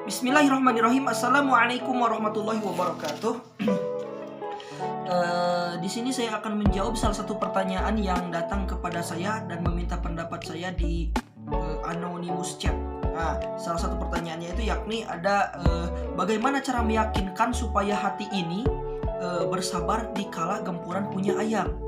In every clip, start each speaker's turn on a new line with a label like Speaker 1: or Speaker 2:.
Speaker 1: Bismillahirrahmanirrahim. Assalamualaikum warahmatullahi wabarakatuh. Di sini saya akan menjawab salah satu pertanyaan yang datang kepada saya dan meminta pendapat saya di anonymous chat. Nah, salah satu pertanyaannya itu yakni ada bagaimana cara meyakinkan supaya hati ini bersabar di kala gempuran punya ayam.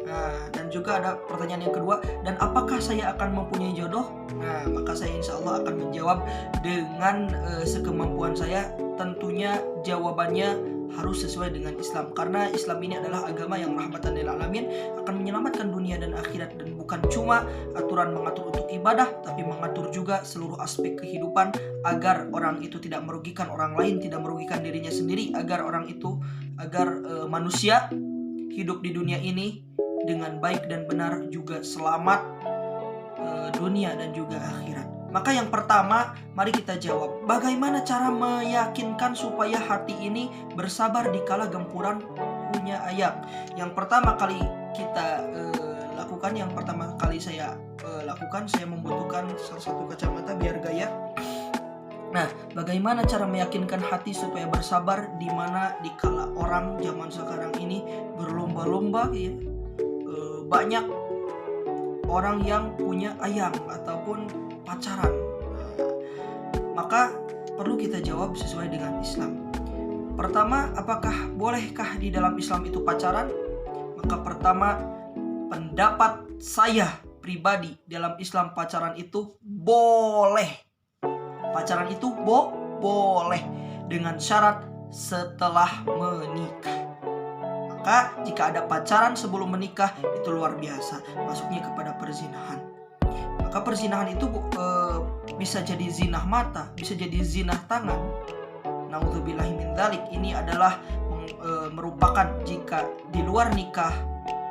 Speaker 1: Nah, dan juga ada pertanyaan yang kedua, dan apakah saya akan mempunyai jodoh? Nah, maka saya insya Allah akan menjawab dengan sekemampuan saya. Tentunya jawabannya harus sesuai dengan Islam, karena Islam ini adalah agama yang rahmatan lil alamin, akan menyelamatkan dunia dan akhirat, dan bukan cuma aturan mengatur untuk ibadah, tapi mengatur juga seluruh aspek kehidupan agar orang itu tidak merugikan orang lain, tidak merugikan dirinya sendiri, agar manusia hidup di dunia ini dengan baik dan benar, juga selamat dunia dan juga akhirat. Maka yang pertama, mari kita jawab, bagaimana cara meyakinkan supaya hati ini bersabar di kala gempuran punya ayam. Yang pertama kali kita lakukan, saya membutuhkan salah satu kacamata biar gaya. Nah, bagaimana cara meyakinkan hati supaya bersabar di mana di kala orang zaman sekarang ini berlomba-lomba ya. Banyak orang yang punya ayam ataupun pacaran. Maka perlu kita jawab sesuai dengan Islam. Pertama, apakah bolehkah di dalam Islam itu pacaran? Maka pertama, pendapat saya pribadi, dalam Islam pacaran itu boleh. Pacaran itu boleh dengan syarat setelah menikah. Maka jika ada pacaran sebelum menikah, itu luar biasa, masuknya kepada perzinahan. Maka perzinahan itu bisa jadi zinah mata, bisa jadi zinah tangan. Naudzubillahi min dzalik. Ini adalah merupakan jika di luar nikah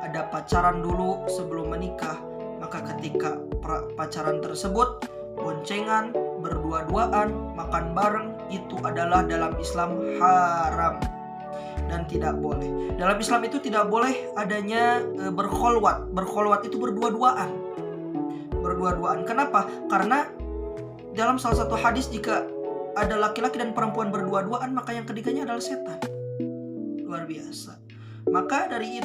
Speaker 1: ada pacaran dulu sebelum menikah, maka ketika pacaran tersebut boncengan, berdua-duaan, makan bareng, itu adalah dalam Islam haram dan tidak boleh. Dalam Islam itu tidak boleh adanya berkholwat. Berkholwat itu berdua-duaan. Kenapa? Karena dalam salah satu hadis, jika ada laki-laki dan perempuan berdua-duaan, maka yang ketiganya adalah setan. Luar biasa. Maka dari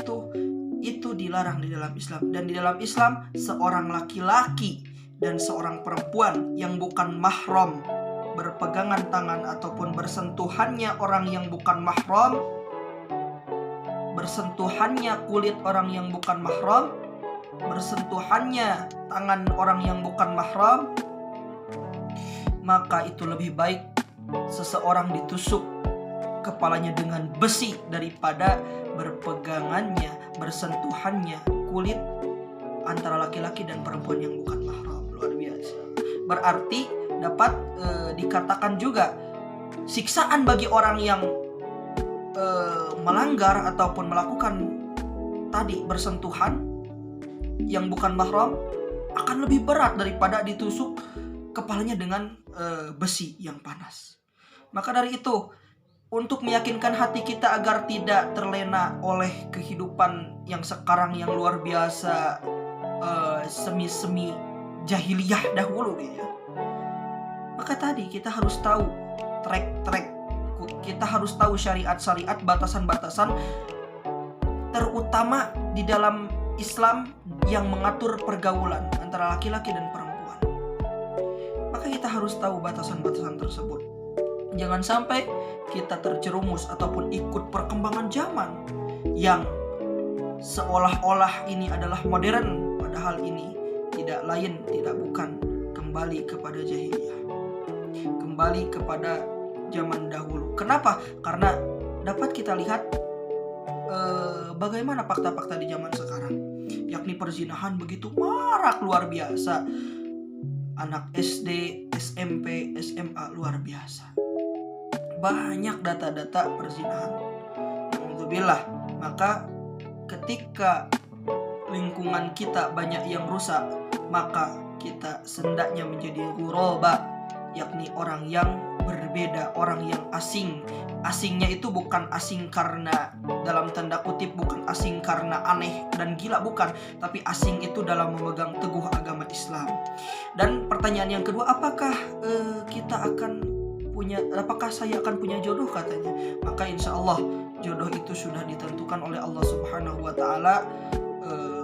Speaker 1: itu dilarang di dalam Islam. Dan di dalam Islam, seorang laki-laki dan seorang perempuan yang bukan mahram berpegangan tangan ataupun bersentuhannya orang yang bukan mahram, bersentuhannya kulit orang yang bukan mahram, bersentuhannya tangan orang yang bukan mahram, maka itu lebih baik seseorang ditusuk kepalanya dengan besi daripada berpegangannya, bersentuhannya kulit antara laki-laki dan perempuan yang bukan mahram. Luar biasa. Berarti dapat dikatakan juga siksaan bagi orang yang melanggar ataupun melakukan tadi bersentuhan yang bukan mahram akan lebih berat daripada ditusuk kepalanya dengan besi yang panas. Maka dari itu, untuk meyakinkan hati kita agar tidak terlena oleh kehidupan yang sekarang yang luar biasa, semi-semi jahiliyah dahulu gitu ya, maka tadi kita harus tahu track, kita harus tahu syariat-syariat, batasan-batasan, terutama di dalam Islam yang mengatur pergaulan antara laki-laki dan perempuan. Maka kita harus tahu batasan-batasan tersebut. Jangan sampai kita terjerumus ataupun ikut perkembangan zaman yang seolah-olah ini adalah modern, padahal ini tidak lain, tidak bukan, kembali kepada jahiliyah, kembali kepada zaman dahulu. Kenapa? Karena dapat kita lihat bagaimana fakta-fakta di zaman sekarang, yakni perzinahan begitu marak luar biasa. Anak SD, SMP, SMA luar biasa. Banyak data-data perzinahan. Alhamdulillah. Maka ketika lingkungan kita banyak yang rusak, maka kita sendaknya menjadi ghuraba, yakni orang yang berbeda, orang yang asing. Asingnya itu bukan asing karena dalam tanda kutip, bukan asing karena aneh dan gila, bukan, tapi asing itu dalam memegang teguh agama Islam. Dan pertanyaan yang kedua, apakah kita akan apakah saya akan punya jodoh katanya. Maka insya Allah jodoh itu sudah ditentukan oleh Allah Subhanahu wa taala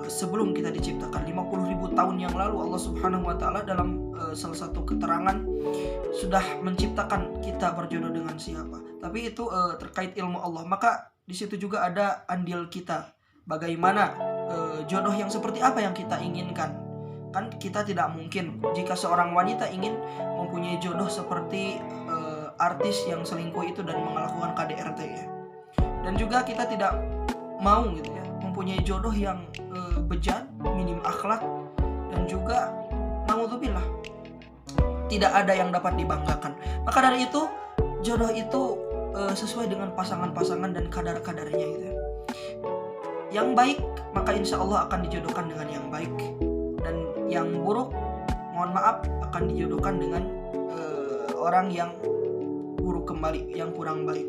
Speaker 1: sebelum kita diciptakan 50.000 tahun yang lalu. Allah Subhanahu wa taala dalam salah satu keterangan sudah menciptakan kita berjodoh dengan siapa. Tapi itu terkait ilmu Allah. Maka di situ juga ada andil kita. Bagaimana jodoh yang seperti apa yang kita inginkan. Kan kita tidak mungkin jika seorang wanita ingin mempunyai jodoh seperti artis yang selingkuh itu dan melakukan KDRT ya. Dan juga kita tidak mau gitu ya mempunyai jodoh yang bejat, minim akhlak, dan juga naudzubillah tidak ada yang dapat dibanggakan. Maka dari itu jodoh itu sesuai dengan pasangan-pasangan dan kadar-kadarnya gitu ya. Yang baik maka insya Allah akan dijodohkan dengan yang baik, dan yang buruk mohon maaf akan dijodohkan dengan orang yang buruk kembali, yang kurang baik.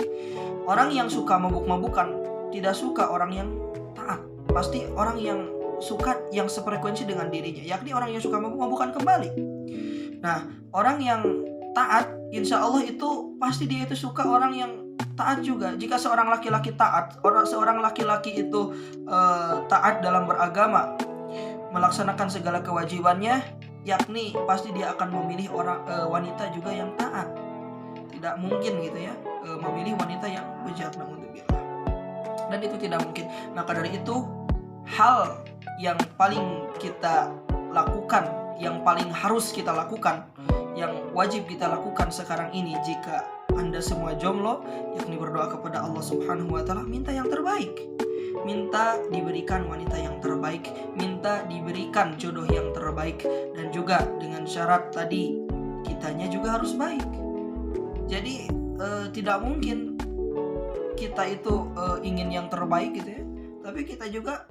Speaker 1: Orang yang suka mabuk-mabukan tidak suka orang yang taat. Pasti orang yang suka yang sefrekuensi dengan dirinya, yakni orang yang suka mabuk-mabukan kembali. Nah, orang yang taat insya Allah itu pasti dia itu suka orang yang taat juga. Jika seorang laki-laki taat, seorang laki-laki itu taat dalam beragama, melaksanakan segala kewajibannya, yakni pasti dia akan memilih wanita juga yang taat. Tidak mungkin gitu ya memilih wanita yang bejat, naudzubillah. Dan itu tidak mungkin. Maka dari itu hal yang paling kita lakukan, yang paling harus kita lakukan, yang wajib kita lakukan sekarang ini jika Anda semua jomblo, yakni berdoa kepada Allah Subhanahu wa taala, minta yang terbaik. Minta diberikan wanita yang terbaik, minta diberikan jodoh yang terbaik, dan juga dengan syarat tadi kitanya juga harus baik. Jadi tidak mungkin kita itu ingin yang terbaik gitu ya, tapi kita juga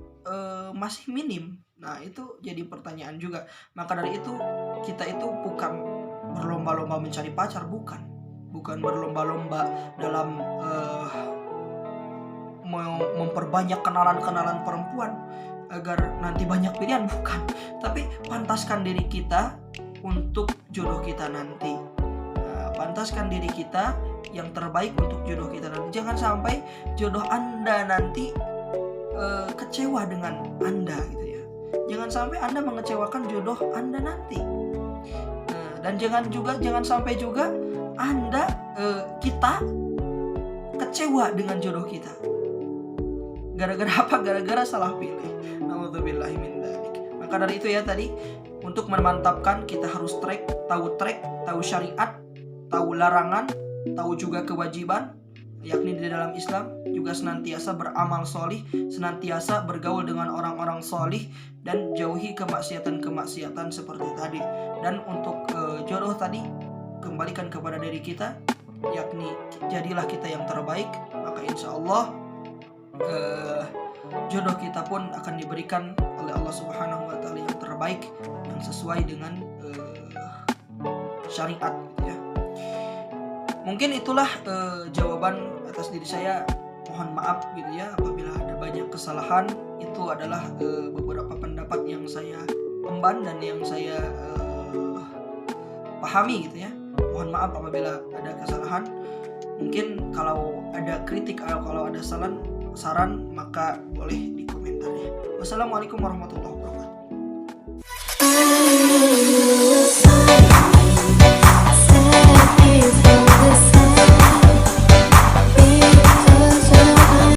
Speaker 1: masih minim. Nah itu jadi pertanyaan juga. Maka dari itu kita itu bukan berlomba-lomba mencari pacar, bukan berlomba-lomba dalam memperbanyak kenalan-kenalan perempuan agar nanti banyak pilihan, bukan. Tapi pantaskan diri kita untuk jodoh kita nanti. Pantaskan diri kita yang terbaik untuk jodoh kita nanti. Jangan sampai jodoh Anda nanti kecewa dengan Anda gitu ya. Jangan sampai Anda mengecewakan jodoh Anda nanti. Dan jangan sampai juga Anda kita kecewa dengan jodoh kita. Gara-gara apa? Gara-gara salah pilih. Naudzubillahi min dzalik. Maka dari itu ya tadi, untuk memantapkan kita harus tahu syariat, tahu larangan, tahu juga kewajiban, yakni di dalam Islam, juga senantiasa beramal solih, senantiasa bergaul dengan orang-orang solih, dan jauhi kemaksiatan-kemaksiatan seperti tadi. Dan untuk jodoh tadi, kembalikan kepada diri kita, yakni jadilah kita yang terbaik, maka insya Allah jodoh kita pun akan diberikan oleh Allah Subhanahu wa taala yang terbaik, yang sesuai dengan syariat gitu ya. Mungkin itulah jawaban atas diri saya. Mohon maaf gitu ya apabila ada banyak kesalahan. Itu adalah beberapa pendapat yang saya emban dan yang saya pahami gitu ya. Mohon maaf apabila ada kesalahan. Mungkin kalau ada kritik atau kalau ada saran maka boleh di komentar ya. Wassalamualaikum warahmatullahi wabarakatuh.